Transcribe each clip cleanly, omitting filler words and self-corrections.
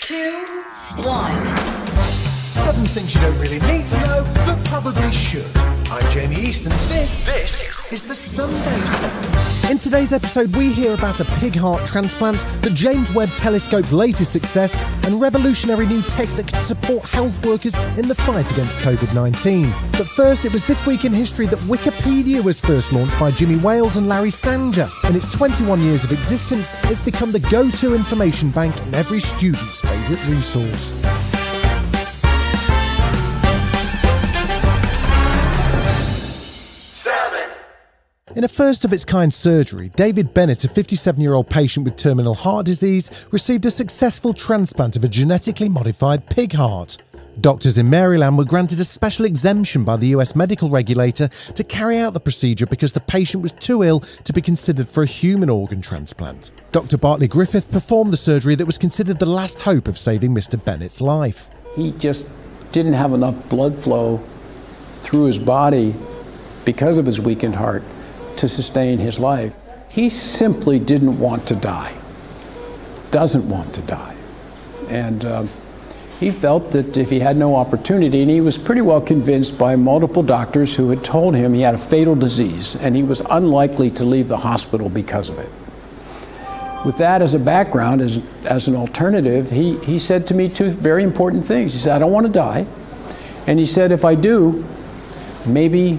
2, 1. 7 things you don't really need to know, but probably should. I'm Jamie East, and this is the Sunday 7. In today's episode, we hear about a pig heart transplant, the James Webb Telescope's latest success, and revolutionary new tech that can support health workers in the fight against COVID-19. But first, it was this week in history that Wikipedia was first launched by Jimmy Wales and Larry Sanger. In its 21 years of existence, it's become the go-to information bank and every student's favourite resource. In a first-of-its-kind surgery, David Bennett, a 57-year-old patient with terminal heart disease, received a successful transplant of a genetically modified pig heart. Doctors in Maryland were granted a special exemption by the US medical regulator to carry out the procedure because the patient was too ill to be considered for a human organ transplant. Dr. Bartley Griffith performed the surgery that was considered the last hope of saving Mr. Bennett's life. He just didn't have enough blood flow through his body because of his weakened heart to sustain his life. He simply didn't want to die, doesn't want to die. And he felt that if he had no opportunity, and he was pretty well convinced by multiple doctors who had told him he had a fatal disease and he was unlikely to leave the hospital because of it. With that as a background, as an alternative, he said to me two very important things. He said, I don't want to die. And he said, if I do, maybe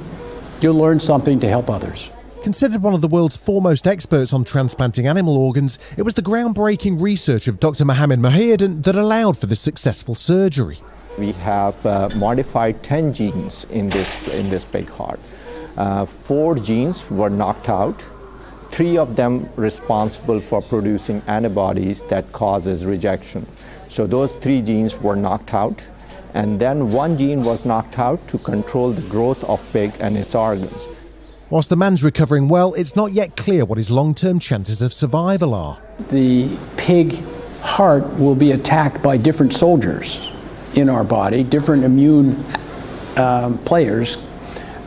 you'll learn something to help others. Considered one of the world's foremost experts on transplanting animal organs, it was the groundbreaking research of Dr. Mohiuddin that allowed for this successful surgery. We have modified 10 genes in this pig heart. 4 genes were knocked out, 3 of them responsible for producing antibodies that causes rejection. So those 3 genes were knocked out, and then 1 gene was knocked out to control the growth of pig and its organs. Whilst the man's recovering well, it's not yet clear what his long-term chances of survival are. The pig heart will be attacked by different soldiers in our body. Different immune players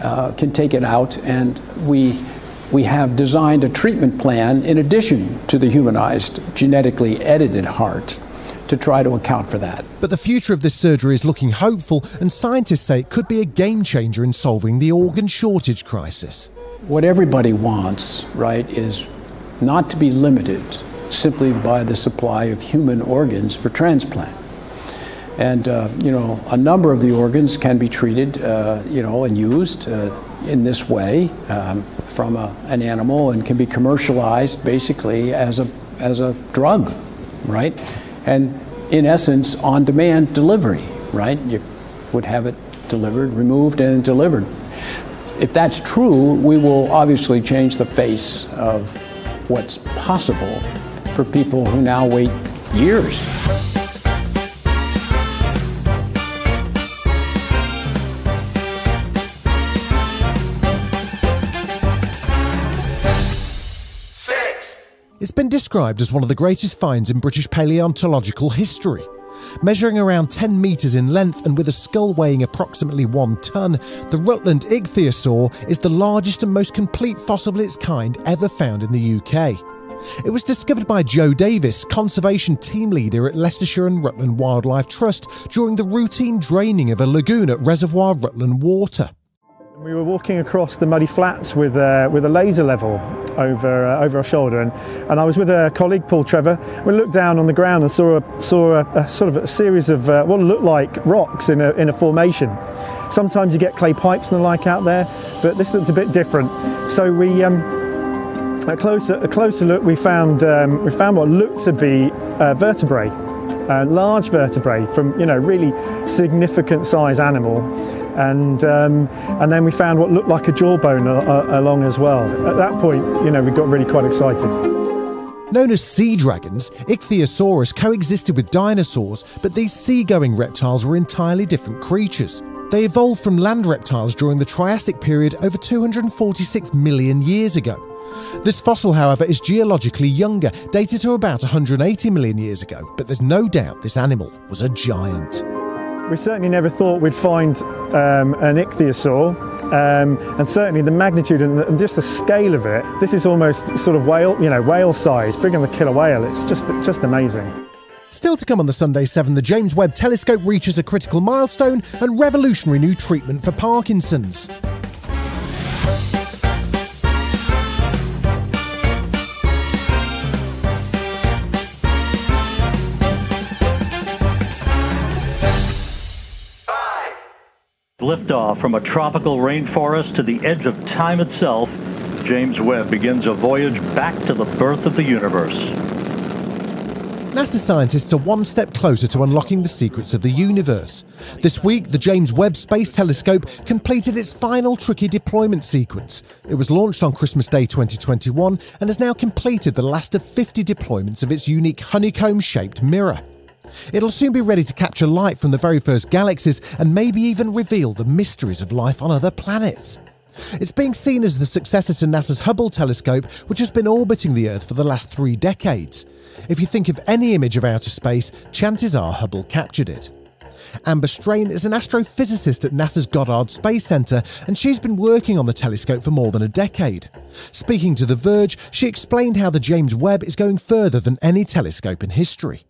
can take it out, and we have designed a treatment plan in addition to the humanized, genetically edited heart to try to account for that. But the future of this surgery is looking hopeful, and scientists say it could be a game changer in solving the organ shortage crisis. What everybody wants, right, is not to be limited simply by the supply of human organs for transplant. And, a number of the organs can be treated, and used in this way from an animal, and can be commercialized basically as a drug, right? And in essence, on-demand delivery, right? You would have it delivered, removed, and delivered. If that's true, we will obviously change the face of what's possible for people who now wait years. It's been described as one of the greatest finds in British paleontological history. Measuring around 10 metres in length and with a skull weighing approximately 1 tonne, the Rutland ichthyosaur is the largest and most complete fossil of its kind ever found in the UK. It was discovered by Joe Davis, conservation team leader at Leicestershire and Rutland Wildlife Trust, during the routine draining of a lagoon at Reservoir Rutland Water. We were walking across the muddy flats with a laser level over our shoulder, and I was with a colleague, Paul Trevor. We looked down on the ground and saw a sort of a series of what looked like rocks in a formation. Sometimes you get clay pipes and the like out there, but this looked a bit different. So we a closer look, we found what looked to be vertebrae, large vertebrae from really significant size animal. And then we found what looked like a jawbone along as well. At that point, we got really quite excited. Known as sea dragons, Ichthyosaurus coexisted with dinosaurs, but these sea-going reptiles were entirely different creatures. They evolved from land reptiles during the Triassic period over 246 million years ago. This fossil, however, is geologically younger, dated to about 180 million years ago, but there's no doubt this animal was a giant. We certainly never thought we'd find an ichthyosaur, and certainly the magnitude and just the scale of it. This is almost sort of whale size, bigger than a killer whale. It's just amazing. Still to come on the Sunday 7, the James Webb Telescope reaches a critical milestone and revolutionary new treatment for Parkinson's. Liftoff from a tropical rainforest to the edge of time itself, James Webb begins a voyage back to the birth of the universe. NASA scientists are one step closer to unlocking the secrets of the universe. This week, the James Webb Space Telescope completed its final tricky deployment sequence. It was launched on Christmas Day 2021 and has now completed the last of 50 deployments of its unique honeycomb-shaped mirror. It'll soon be ready to capture light from the very first galaxies and maybe even reveal the mysteries of life on other planets. It's being seen as the successor to NASA's Hubble telescope, which has been orbiting the Earth for the last 3 decades. If you think of any image of outer space, chances are Hubble captured it. Amber Strain is an astrophysicist at NASA's Goddard Space Center, and she's been working on the telescope for more than a decade. Speaking to The Verge, she explained how the James Webb is going further than any telescope in history.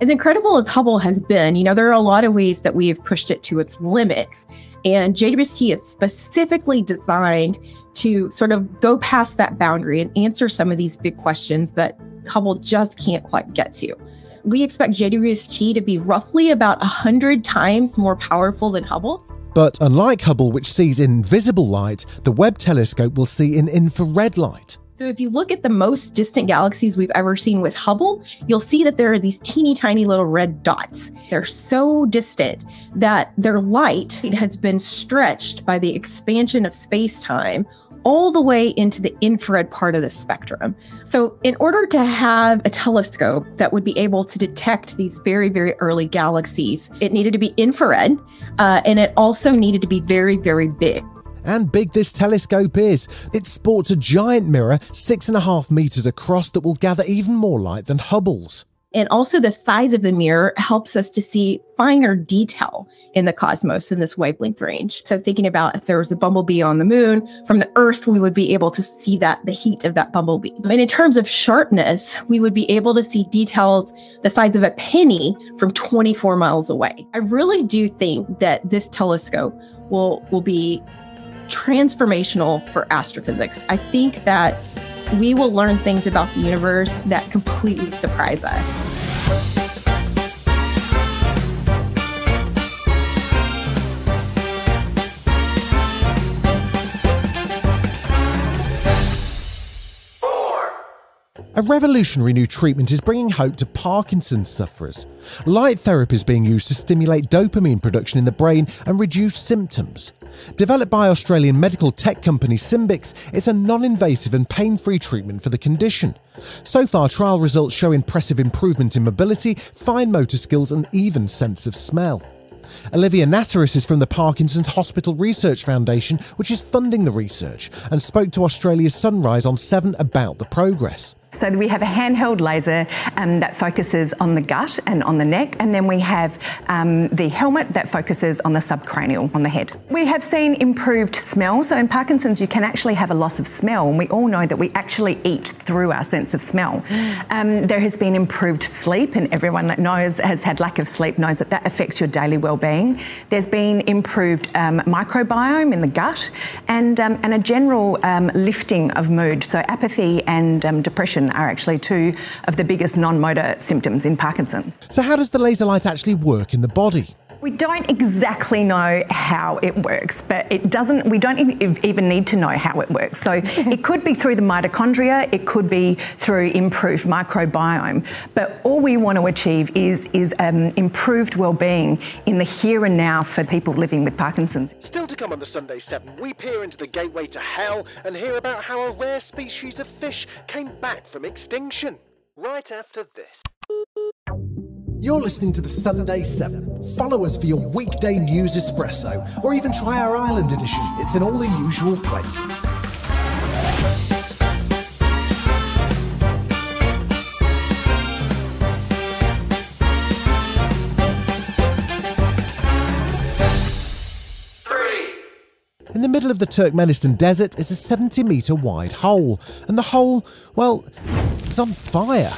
As incredible as Hubble has been, there are a lot of ways that we have pushed it to its limits. And JWST is specifically designed to sort of go past that boundary and answer some of these big questions that Hubble just can't quite get to. We expect JWST to be roughly about 100 times more powerful than Hubble. But unlike Hubble, which sees in visible light, the Webb telescope will see in infrared light. So if you look at the most distant galaxies we've ever seen with Hubble, you'll see that there are these teeny tiny little red dots. They're so distant that their light has been stretched by the expansion of space-time all the way into the infrared part of the spectrum. So in order to have a telescope that would be able to detect these very, very early galaxies, it needed to be infrared, and it also needed to be very, very big. And big this telescope is. It sports a giant mirror 6.5 meters across that will gather even more light than Hubble's. And also the size of the mirror helps us to see finer detail in the cosmos in this wavelength range. So thinking about if there was a bumblebee on the moon, from the Earth, we would be able to see the heat of that bumblebee. And in terms of sharpness, we would be able to see details the size of a penny from 24 miles away. I really do think that this telescope will be transformational for astrophysics. I think that we will learn things about the universe that completely surprise us. A revolutionary new treatment is bringing hope to Parkinson's sufferers. Light therapy is being used to stimulate dopamine production in the brain and reduce symptoms. Developed by Australian medical tech company Symbix, it's a non-invasive and pain-free treatment for the condition. So far, trial results show impressive improvement in mobility, fine motor skills and even sense of smell. Olivia Nassaris is from the Parkinson's Hospital Research Foundation, which is funding the research, and spoke to Australia's Sunrise on 7 about the progress. So we have a handheld laser that focuses on the gut and on the neck, and then we have the helmet that focuses on the subcranial, on the head. We have seen improved smell. So in Parkinson's, you can actually have a loss of smell, and we all know that we actually eat through our sense of smell. There has been improved sleep, and everyone that has had lack of sleep knows that that affects your daily well-being. There's been improved microbiome in the gut, and a general lifting of mood. So apathy and depression are actually 2 of the biggest non-motor symptoms in Parkinson's. So how does the laser light actually work in the body? We don't exactly know how it works, but we don't even need to know how it works. So it could be through the mitochondria, it could be through improved microbiome, but all we want to achieve is improved well-being in the here and now for people living with Parkinson's. Still to come on the Sunday 7, we peer into the gateway to hell and hear about how a rare species of fish came back from extinction. Right after this. You're listening to the Sunday 7. Follow us for your weekday news espresso, or even try our Island edition. It's in all the usual places. In the middle of the Turkmenistan desert is a 70-metre wide hole, and the hole, well, is on fire.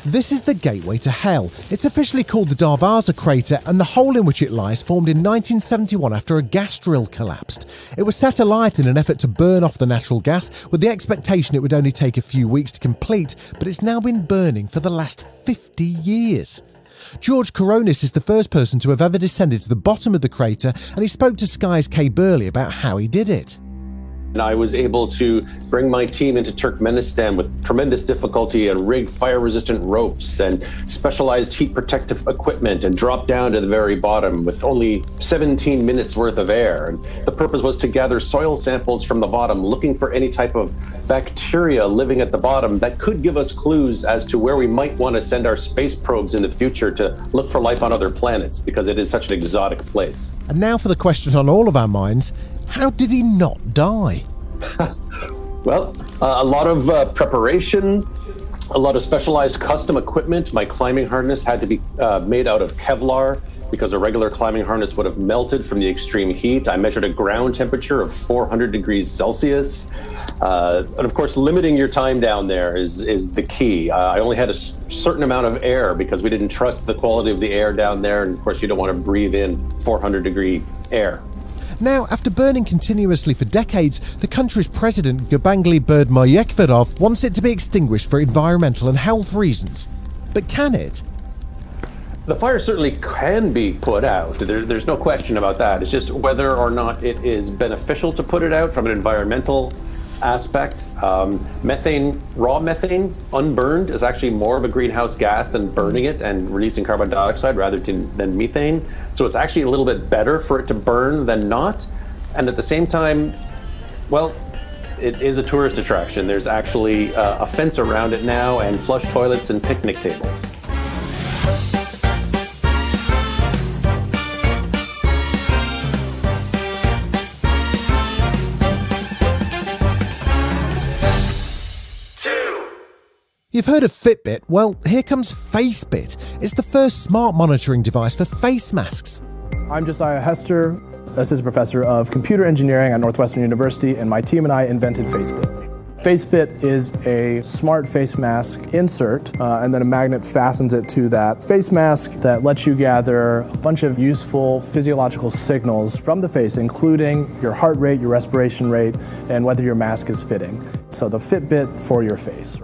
This is the gateway to hell. It's officially called the Darvaza Crater, and the hole in which it lies formed in 1971 after a gas drill collapsed. It was set alight in an effort to burn off the natural gas, with the expectation it would only take a few weeks to complete, but it's now been burning for the last 50 years. George Kourounis is the first person to have ever descended to the bottom of the crater, and he spoke to Sky's Kay Burley about how he did it. And I was able to bring my team into Turkmenistan with tremendous difficulty and rig fire-resistant ropes and specialized heat protective equipment and drop down to the very bottom with only 17 minutes worth of air. And the purpose was to gather soil samples from the bottom, looking for any type of bacteria living at the bottom that could give us clues as to where we might want to send our space probes in the future to look for life on other planets, because it is such an exotic place. And now for the question on all of our minds: how did he not die? Well, a lot of preparation, a lot of specialized custom equipment. My climbing harness had to be made out of Kevlar because a regular climbing harness would have melted from the extreme heat. I measured a ground temperature of 400 degrees Celsius. And of course, limiting your time down there is the key. I only had a certain amount of air because we didn't trust the quality of the air down there. And of course, you don't want to breathe in 400-degree air. Now, after burning continuously for decades, the country's president, Gurbanguly Berdimuhamedow, wants it to be extinguished for environmental and health reasons. But can it? The fire certainly can be put out. There's no question about that. It's just whether or not it is beneficial to put it out from an environmental aspect. Methane, raw methane, unburned, is actually more of a greenhouse gas than burning it and releasing carbon dioxide rather than methane. So it's actually a little bit better for it to burn than not. And at the same time, well, it is a tourist attraction. There's actually a fence around it now and flush toilets and picnic tables. You've heard of Fitbit? Well, here comes Facebit. It's the first smart monitoring device for face masks. I'm Josiah Hester, assistant professor of computer engineering at Northwestern University, and my team and I invented Facebit. Facebit is a smart face mask insert, and then a magnet fastens it to that face mask that lets you gather a bunch of useful physiological signals from the face, including your heart rate, your respiration rate, and whether your mask is fitting. So the Fitbit for your face.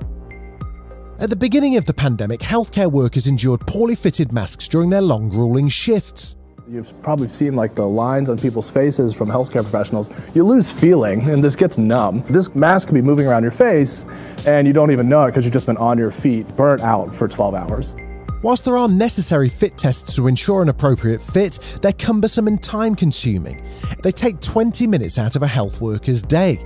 At the beginning of the pandemic, healthcare workers endured poorly fitted masks during their long, grueling shifts. You've probably seen like the lines on people's faces from healthcare professionals. You lose feeling and this gets numb. This mask could be moving around your face and you don't even know it because you've just been on your feet, burnt out for 12 hours. Whilst there are necessary fit tests to ensure an appropriate fit, they're cumbersome and time-consuming. They take 20 minutes out of a health worker's day.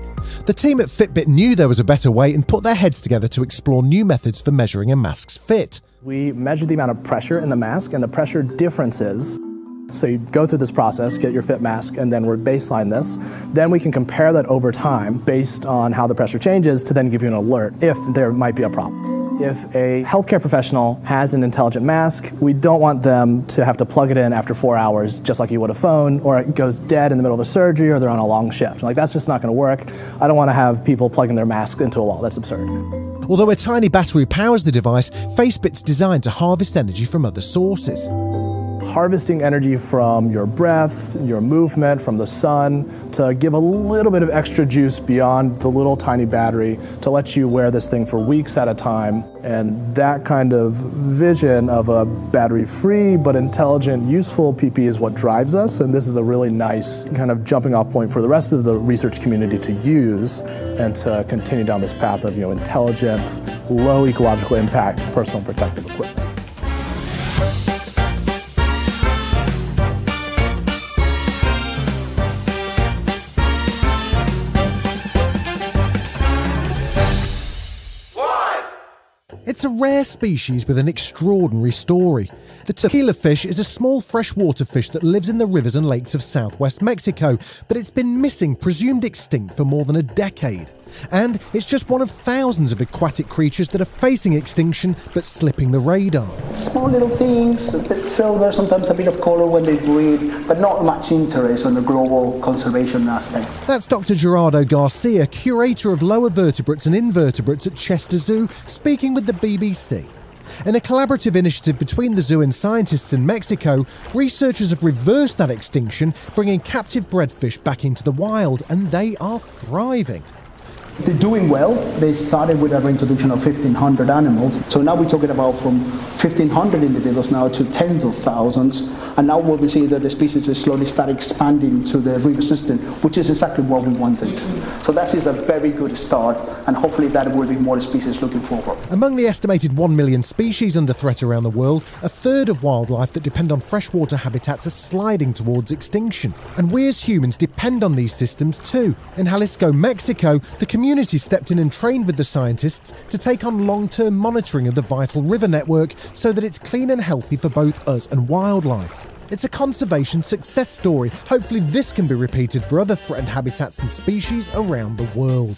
The team at Fitbit knew there was a better way and put their heads together to explore new methods for measuring a mask's fit. We measured the amount of pressure in the mask and the pressure differences. So you go through this process, get your fit mask, and then we baseline this. Then we can compare that over time based on how the pressure changes to then give you an alert if there might be a problem. If a healthcare professional has an intelligent mask, we don't want them to have to plug it in after 4 hours, just like you would a phone, or it goes dead in the middle of a surgery, or they're on a long shift. Like, that's just not going to work. I don't want to have people plugging their mask into a wall. That's absurd. Although a tiny battery powers the device, Facebit's designed to harvest energy from other sources. Harvesting energy from your breath, your movement, from the sun, to give a little bit of extra juice beyond the little tiny battery to let you wear this thing for weeks at a time. And that kind of vision of a battery-free but intelligent, useful PP is what drives us. And this is a really nice kind of jumping off point for the rest of the research community to use and to continue down this path of, intelligent, low ecological impact, personal protective equipment. It's a rare species with an extraordinary story. The Tequila Fish is a small freshwater fish that lives in the rivers and lakes of southwest Mexico, but it's been missing, presumed extinct, for more than a decade. And it's just one of thousands of aquatic creatures that are facing extinction but slipping the radar. Small little things, a bit silver, sometimes a bit of colour when they breed, but not much interest on the global conservation aspect. That's Dr. Gerardo Garcia, Curator of Lower Vertebrates and Invertebrates at Chester Zoo, speaking with the BBC. In a collaborative initiative between the zoo and scientists in Mexico, researchers have reversed that extinction, bringing captive bred fish back into the wild, and they are thriving. They're doing well. They started with a reintroduction of 1,500 animals. So now we're talking about from 1,500 individuals now to tens of thousands. And now what we see that the species is slowly start expanding to the river system, which is exactly what we wanted. So that is a very good start, and hopefully that will be more species looking forward. Among the estimated 1 million species under threat around the world, a third of wildlife that depend on freshwater habitats are sliding towards extinction. And we as humans depend on these systems too. In Jalisco, Mexico, the community stepped in and trained with the scientists to take on long-term monitoring of the vital river network so that it's clean and healthy for both us and wildlife. It's a conservation success story. Hopefully this can be repeated for other threatened habitats and species around the world.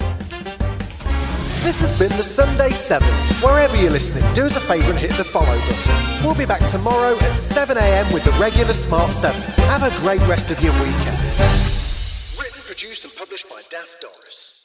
This has been the Sunday 7. Wherever you're listening, do us a favour and hit the follow button. We'll be back tomorrow at 7 a.m. with the regular Smart 7. Have a great rest of your weekend. Written, produced and published by Daft Doris.